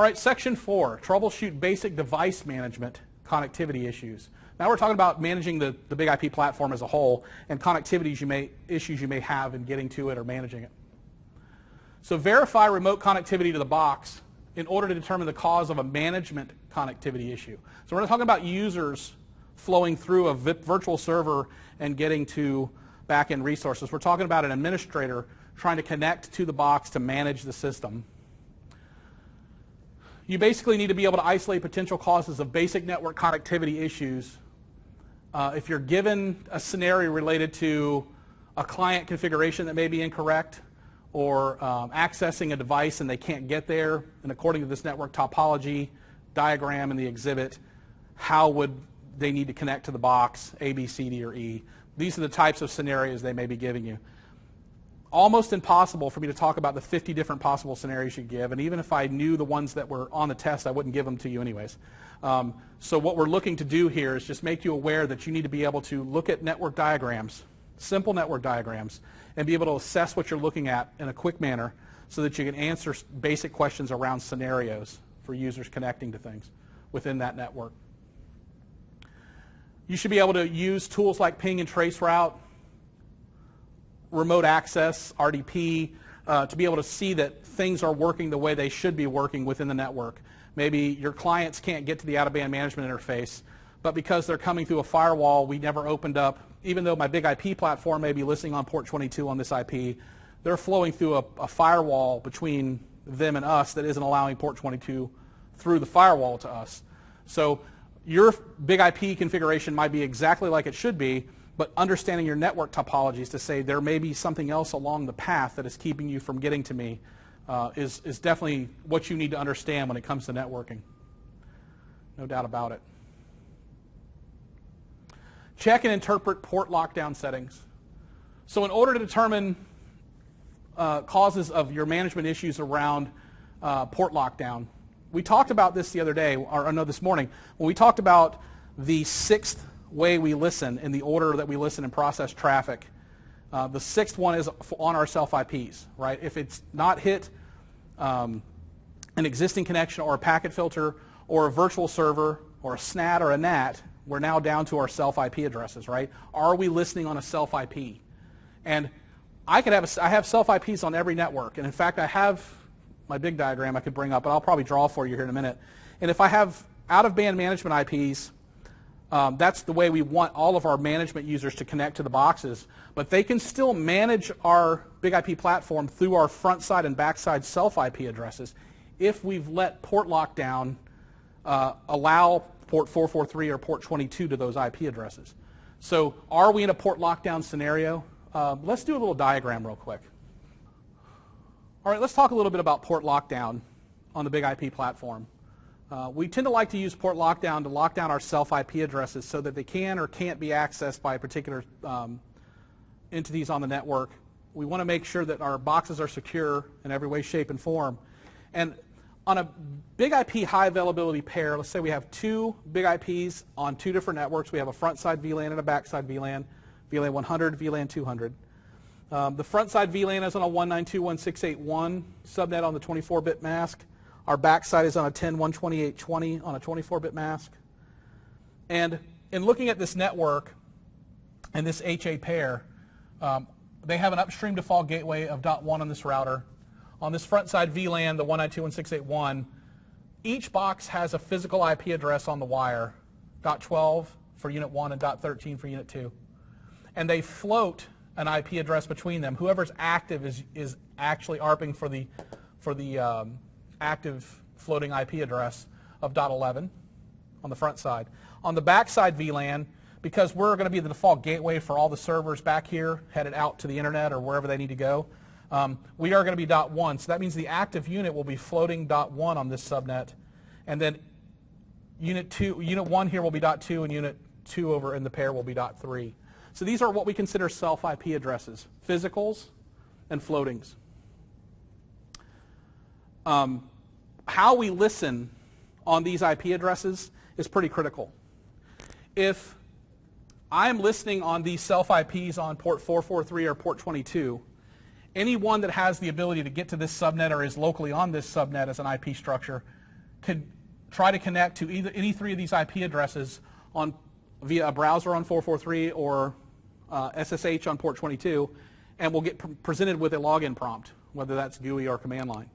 All right, section 4, troubleshoot basic device management connectivity issues. Now we're talking about managing the big IP platform as a whole and connectivity issues you may have in getting to it or managing it. So verify remote connectivity to the box in order to determine the cause of a management connectivity issue. So we're not talking about users flowing through a virtual server and getting to back-end resources. We're talking about an administrator trying to connect to the box to manage the system. You basically need to be able to isolate potential causes of basic network connectivity issues. If you're given a scenario related to a client configuration that may be incorrect, or accessing a device and they can't get there, and according to this network topology diagram in the exhibit, how would they need to connect to the box, A, B, C, D, or E? These are the types of scenarios they may be giving you. Almost impossible for me to talk about the 50 different possible scenarios you give, and even if I knew the ones that were on the test, I wouldn't give them to you anyways. So what we're looking to do here is just make you aware that you need to be able to look at network diagrams, simple network diagrams, and be able to assess what you're looking at in a quick manner so that you can answer basic questions around scenarios for users connecting to things within that network. You should be able to use tools like ping and trace route, remote access, RDP, to be able to see that things are working the way they should be working within the network. Maybe your clients can't get to the out-of-band management interface, but because they're coming through a firewall, we never opened up, even though my big IP platform may be listening on port 22 on this IP, they're flowing through a firewall between them and us that isn't allowing port 22 through the firewall to us. So your big IP configuration might be exactly like it should be, but understanding your network topologies to say there may be something else along the path that is keeping you from getting to me is definitely what you need to understand when it comes to networking. No doubt about it. Check and interpret port lockdown settings. So in order to determine causes of your management issues around port lockdown, we talked about this the other day, or no, this morning, when we talked about the 6th way we listen in the order that we listen and process traffic. The 6th one is on our self IPs, right? If it's not hit an existing connection or a packet filter or a virtual server or a SNAT or a NAT, we're now down to our self IP addresses, right? Are we listening on a self IP? And I have self IPs on every network, and in fact I have my big diagram I could bring up, but I'll probably draw for you here in a minute. And if I have out-of-band management IPs, that's the way we want all of our management users to connect to the boxes, but they can still manage our big IP platform through our front side and back side self IP addresses if we've let port lockdown allow port 443 or port 22 to those IP addresses. So are we in a port lockdown scenario? Let's do a little diagram real quick. All right, let's talk a little bit about port lockdown on the big IP platform. We tend to like to use port lockdown to lock down our self IP addresses so that they can or can't be accessed by particular entities on the network. We want to make sure that our boxes are secure in every way, shape, and form. And on a big IP high availability pair, let's say we have 2 big IPs on 2 different networks. We have a front side VLAN and a back side VLAN, VLAN 100, VLAN 200. The front side VLAN is on a 192.168.1 subnet on the 24-bit mask. Our backside is on a 10.128.20 on a 24-bit mask. And in looking at this network and this HA pair, they have an upstream default gateway of .1 on this router. On this front side VLAN, the 192.168.1, each box has a physical IP address on the wire, .12 for unit 1 and .13 for unit 2. And they float an IP address between them. Whoever's active is actually ARPing for the active floating IP address of .11 on the front side. On the back side VLAN, because we're going to be the default gateway for all the servers back here headed out to the internet or wherever they need to go, we are going to be .1. So that means the active unit will be floating .1 on this subnet, and then unit 1 here will be .2, and unit 2 over in the pair will be .3. So these are what we consider self IP addresses, physicals and floatings. How we listen on these IP addresses is pretty critical. If I'm listening on these self IPs on port 443 or port 22, anyone that has the ability to get to this subnet or is locally on this subnet as an IP structure could try to connect to either any three of these IP addresses via a browser on 443 or SSH on port 22, and will get presented with a login prompt, whether that's GUI or command line.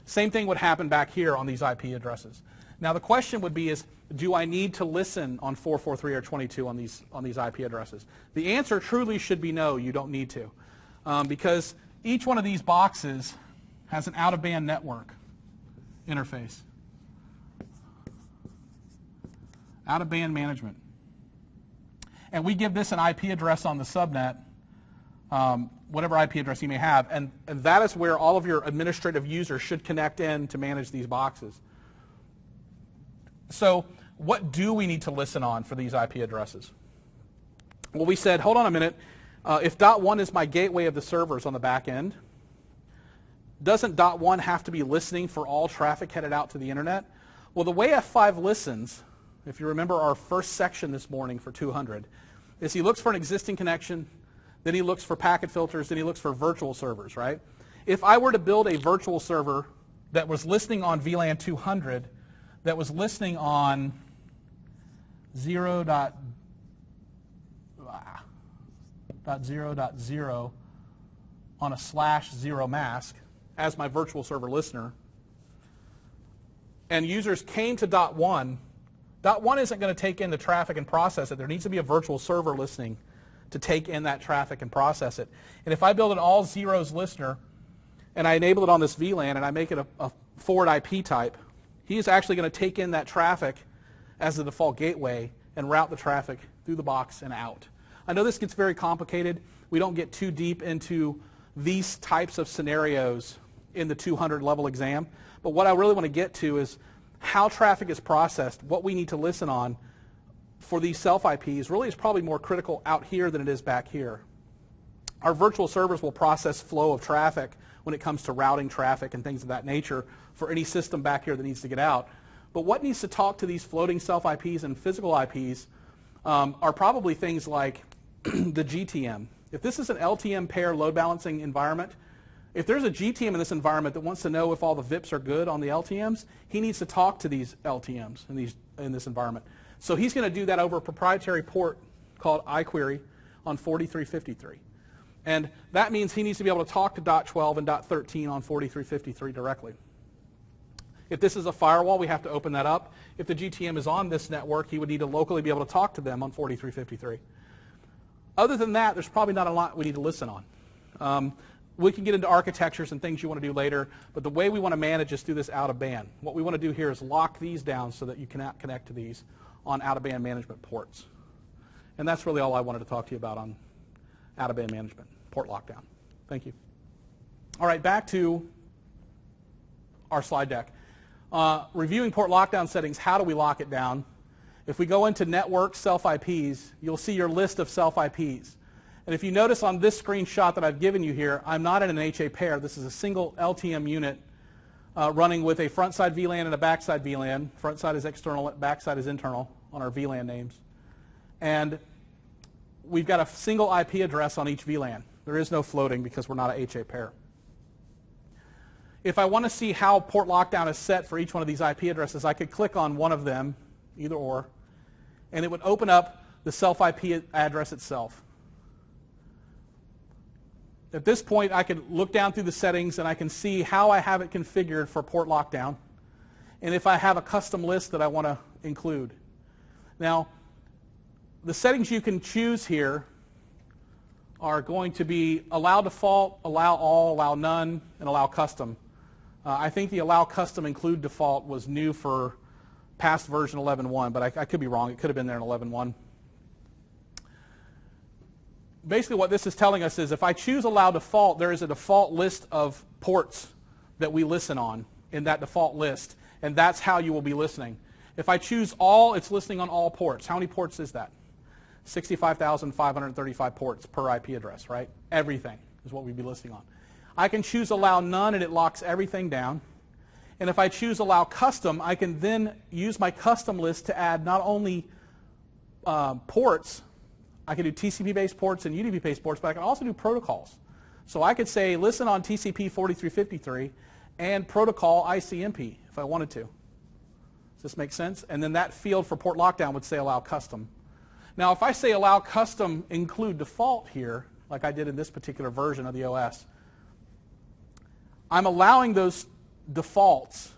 Same thing would happen back here on these IP addresses. Now the question would be is, do I need to listen on 443 or 22 on these IP addresses? The answer truly should be no, you don't need to. Because each one of these boxes has an out-of-band network interface. Out-of-band management. And we give this an IP address on the subnet, whatever IP address you may have, and that is where all of your administrative users should connect in to manage these boxes. So what do we need to listen on for these IP addresses? Well, we said, hold on a minute, if .1 is my gateway of the servers on the back end, doesn't .1 have to be listening for all traffic headed out to the internet? Well, the way F5 listens, if you remember our first section this morning for 200, is he looks for an existing connection, then he looks for packet filters, then he looks for virtual servers, right? If I were to build a virtual server that was listening on VLAN 200, that was listening on 0.0.0 on a /0 mask as my virtual server listener, and users came to .1 isn't going to take in the traffic and process it. There needs to be a virtual server listening to take in that traffic and process it. And if I build an all zeros listener and I enable it on this VLAN and I make it a forward IP type, he is actually going to take in that traffic as the default gateway and route the traffic through the box and out. I know this gets very complicated. We don't get too deep into these types of scenarios in the 200 level exam, but what I really want to get to is how traffic is processed, what we need to listen on for these self IPs really is probably more critical out here than it is back here. Our virtual servers will process flow of traffic when it comes to routing traffic and things of that nature for any system back here that needs to get out. But what needs to talk to these floating self IPs and physical IPs are probably things like the GTM. If this is an LTM pair load balancing environment, if there's a GTM in this environment that wants to know if all the VIPs are good on the LTMs, he needs to talk to these LTMs in this environment. So he's going to do that over a proprietary port called iQuery on 4353. And that means he needs to be able to talk to .12 and .13 on 4353 directly. If this is a firewall, we have to open that up. If the GTM is on this network, he would need to locally be able to talk to them on 4353. Other than that, there's probably not a lot we need to listen on. We can get into architectures and things you want to do later, but the way we want to manage is through this out-of-band. What we want to do here is lock these down so that you cannot connect to these on out-of-band management ports. And that's really all I wanted to talk to you about on out-of-band management, port lockdown. Thank you. All right, back to our slide deck. Reviewing port lockdown settings, how do we lock it down? If we go into network self-IPs, you'll see your list of self-IPs. And if you notice on this screenshot that I've given you here, I'm not in an HA pair. This is a single LTM unit running with a front side VLAN and a back side VLAN. Front side is external, back side is internal on our VLAN names. And we've got a single IP address on each VLAN. There is no floating because we're not an HA pair. If I want to see how port lockdown is set for each one of these IP addresses, I could click on one of them, either or, and it would open up the self IP address itself. At this point, I can look down through the settings and I can see how I have it configured for port lockdown and if I have a custom list that I want to include. Now, the settings you can choose here are going to be allow default, allow all, allow none, and allow custom. I think the allow custom include default was new for past version 11.1, but I could be wrong. It could have been there in 11.1. Basically what this is telling us is if I choose allow default, there is a default list of ports that we listen on in that default list, and that's how you will be listening. If I choose all, it's listening on all ports. How many ports is that? 65,535 ports per IP address, right? Everything is what we'd be listening on. I can choose allow none, and it locks everything down. And if I choose allow custom, I can then use my custom list to add not only ports, I can do TCP-based ports and UDP-based ports, but I can also do protocols. So I could say, listen on TCP 4353 and protocol ICMP if I wanted to. Does this make sense? And then that field for port lockdown would say allow custom. Now, if I say allow custom include default here, like I did in this particular version of the OS, I'm allowing those defaults,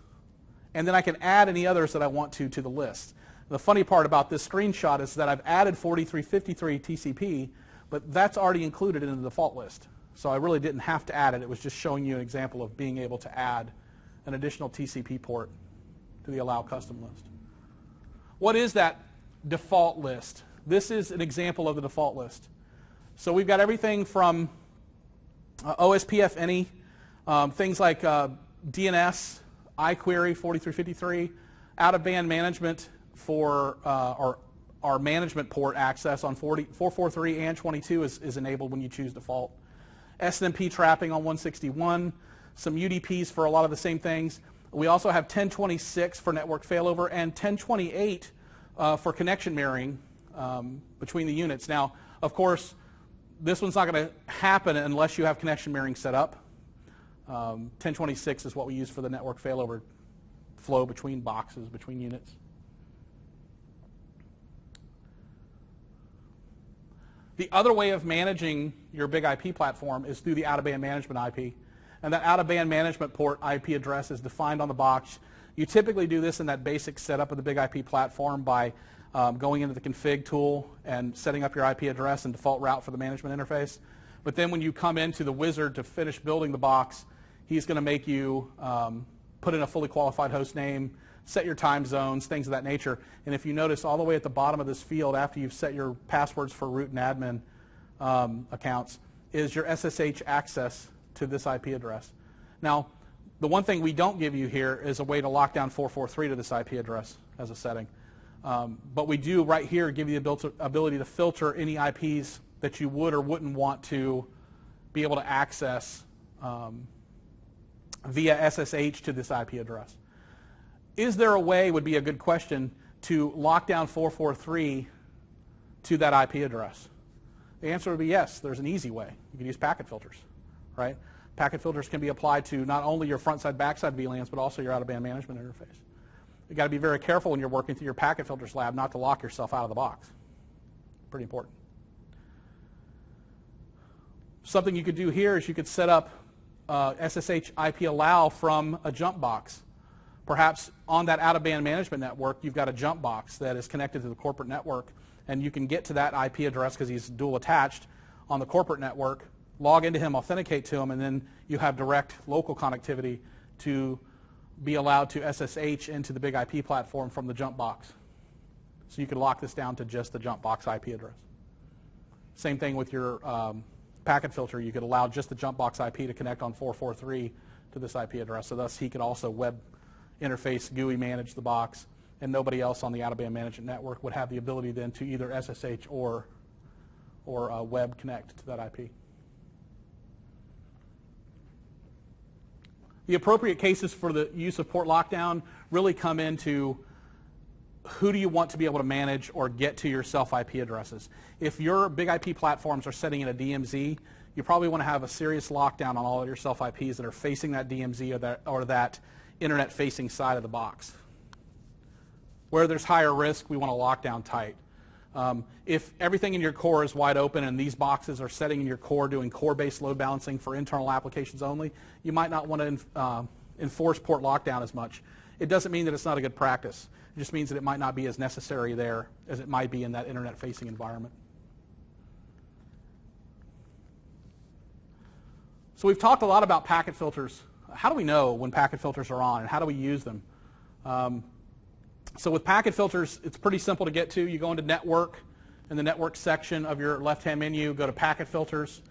and then I can add any others that I want to the list. The funny part about this screenshot is that I've added 4353 TCP, but that's already included in the default list. So I really didn't have to add it. It was just showing you an example of being able to add an additional TCP port to the allow custom list. What is that default list? This is an example of the default list. So we've got everything from OSPF any, things like DNS, iQuery 4353, out-of-band management for our management port access on 443 and 22 is enabled when you choose default. SNMP trapping on 161, some UDPs for a lot of the same things. We also have 1026 for network failover and 1028 for connection mirroring between the units. Now, of course, this one's not going to happen unless you have connection mirroring set up. 1026 is what we use for the network failover flow between boxes, between units. The other way of managing your big IP platform is through the out-of-band management IP. And that out-of-band management port IP address is defined on the box. You typically do this in that basic setup of the big IP platform by going into the config tool and setting up your IP address and default route for the management interface. But then when you come into the wizard to finish building the box, he's going to make you put in a fully qualified host name, set your time zones, things of that nature. And if you notice all the way at the bottom of this field, after you've set your passwords for root and admin accounts, is your SSH access to this IP address. Now, the one thing we don't give you here is a way to lock down 443 to this IP address as a setting. But we do right here give you the ability to filter any IPs that you would or wouldn't want to be able to access via SSH to this IP address. Is there a way, would be a good question, to lock down 443 to that IP address? The answer would be yes. There's an easy way. You can use packet filters, right? Packet filters can be applied to not only your front-side, back-side VLANs, but also your out-of-band management interface. You've got to be very careful when you're working through your packet filters lab not to lock yourself out of the box. Pretty important. Something you could do here is you could set up SSH IP allow from a jump box. Perhaps on that out-of-band management network, you've got a jump box that is connected to the corporate network, and you can get to that IP address because he's dual attached on the corporate network, log into him, authenticate to him, and then you have direct local connectivity to be allowed to SSH into the big IP platform from the jump box. So you could lock this down to just the jump box IP address. Same thing with your packet filter. You could allow just the jump box IP to connect on 443 to this IP address. So thus he could also web interface GUI manage the box, and nobody else on the out-of-band management network would have the ability then to either SSH or web connect to that IP. The appropriate cases for the use of port lockdown really come into who do you want to be able to manage or get to your self IP addresses. If your big IP platforms are setting in a DMZ, you probably want to have a serious lockdown on all of your self IPs that are facing that DMZ or that internet facing side of the box. Where there's higher risk, we want to lock down tight. If everything in your core is wide open and these boxes are setting in your core doing core-based load balancing for internal applications only, you might not want to enforce port lockdown as much. It doesn't mean that it's not a good practice. It just means that it might not be as necessary there as it might be in that internet-facing environment. So we've talked a lot about packet filters. How do we know when packet filters are on, and how do we use them? So with packet filters, it's pretty simple to get to. You go into Network, in the Network section of your left-hand menu, go to Packet Filters.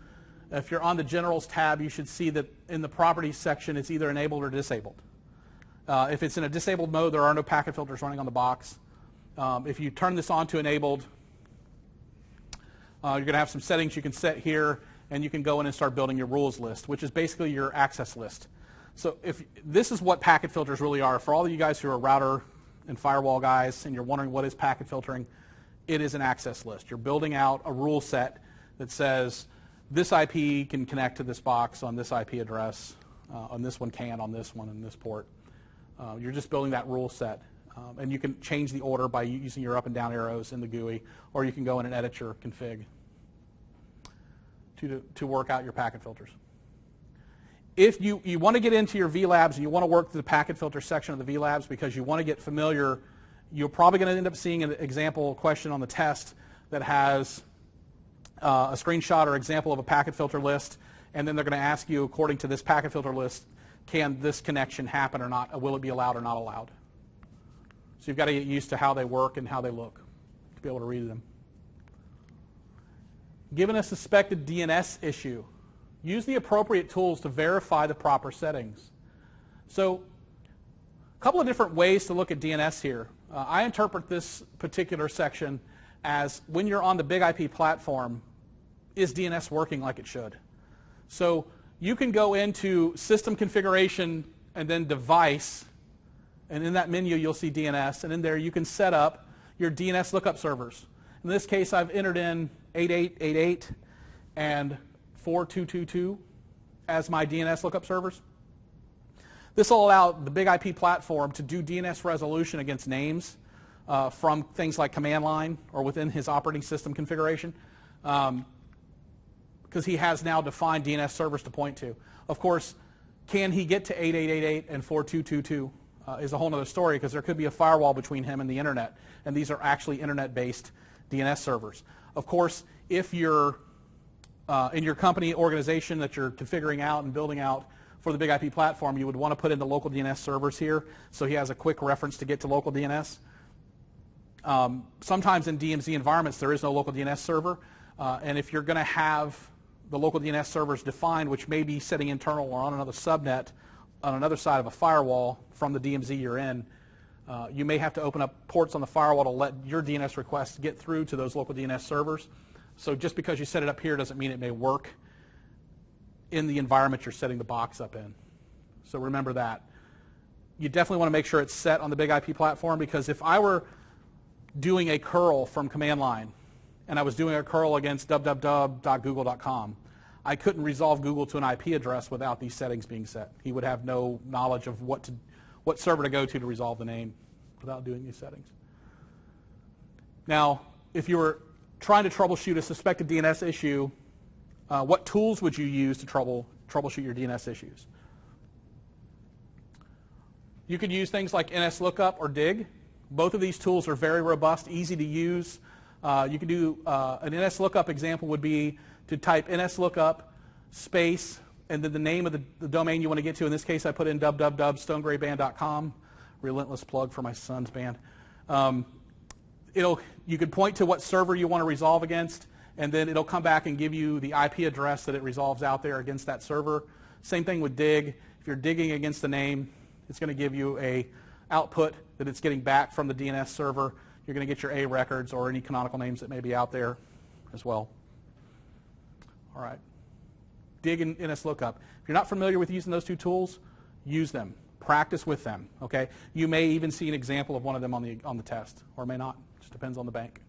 If you're on the Generals tab, you should see that in the Properties section, it's either enabled or disabled. If it's in a disabled mode, there are no packet filters running on the box. If you turn this on to enabled, you're going to have some settings you can set here, and you can go in and start building your rules list, which is basically your access list. So if this is what packet filters really are. For all of you guys who are router and firewall guys, and you're wondering what is packet filtering, it is an access list. You're building out a rule set that says this IP can connect to this box on this IP address, on this one can, on this one, and this port. You're just building that rule set. And you can change the order by using your up and down arrows in the GUI, or you can go in and edit your config to work out your packet filters. If you want to get into your VLabs and you want to work through the packet filter section of the VLabs because you want to get familiar, you're probably going to end up seeing an example question on the test that has a screenshot or example of a packet filter list, and then they're going to ask you, according to this packet filter list, can this connection happen or not? Will it be allowed or not allowed? So you've got to get used to how they work and how they look to be able to read them. Given a suspected DNS issue, use the appropriate tools to verify the proper settings. So a couple of different ways to look at DNS here. I interpret this particular section as when you're on the Big IP platform, is DNS working like it should? So you can go into System Configuration and then Device, and in that menu you'll see DNS, and in there you can set up your DNS lookup servers. In this case I've entered in 8888 and 4222 as my DNS lookup servers. This will allow the Big IP platform to do DNS resolution against names from things like command line or within his operating system configuration, because he has now defined DNS servers to point to. Of course, can he get to 8888 and 4222 is a whole other story, because there could be a firewall between him and the internet, and these are actually internet-based DNS servers. Of course, if you're in your company organization that you're configuring out and building out for the Big IP platform, you would want to put in the local DNS servers here, so he has a quick reference to get to local DNS. Sometimes in DMZ environments there is no local DNS server, and if you're going to have the local DNS servers defined, which may be sitting internal or on another subnet on another side of a firewall from the DMZ you're in, you may have to open up ports on the firewall to let your DNS requests get through to those local DNS servers. So just because you set it up here doesn't mean it may work in the environment you're setting the box up in. So remember that. You definitely want to make sure it's set on the Big IP platform, because if I were doing a curl from command line and I was doing a curl against www.google.com, I couldn't resolve Google to an IP address without these settings being set. He would have no knowledge of what server to go to resolve the name without doing these settings. Now, if you were trying to troubleshoot a suspected DNS issue, what tools would you use to troubleshoot your DNS issues? You could use things like NSLookup or Dig. Both of these tools are very robust, easy to use. You can do an NSLookup example would be to type NSLookup space and then the name of the domain you want to get to. In this case, I put in www.stonegrayband.com. Relentless plug for my son's band. You could point to what server you want to resolve against, and then it'll come back and give you the IP address that it resolves out there against that server. Same thing with Dig. If you're digging against the name, it's going to give you a output that it's getting back from the DNS server. You're going to get your A records or any canonical names that may be out there as well. All right. Dig and NSLookup. If you're not familiar with using those two tools, use them. Practice with them. Okay. You may even see an example of one of them on the test, or may not. Just depends on the bank.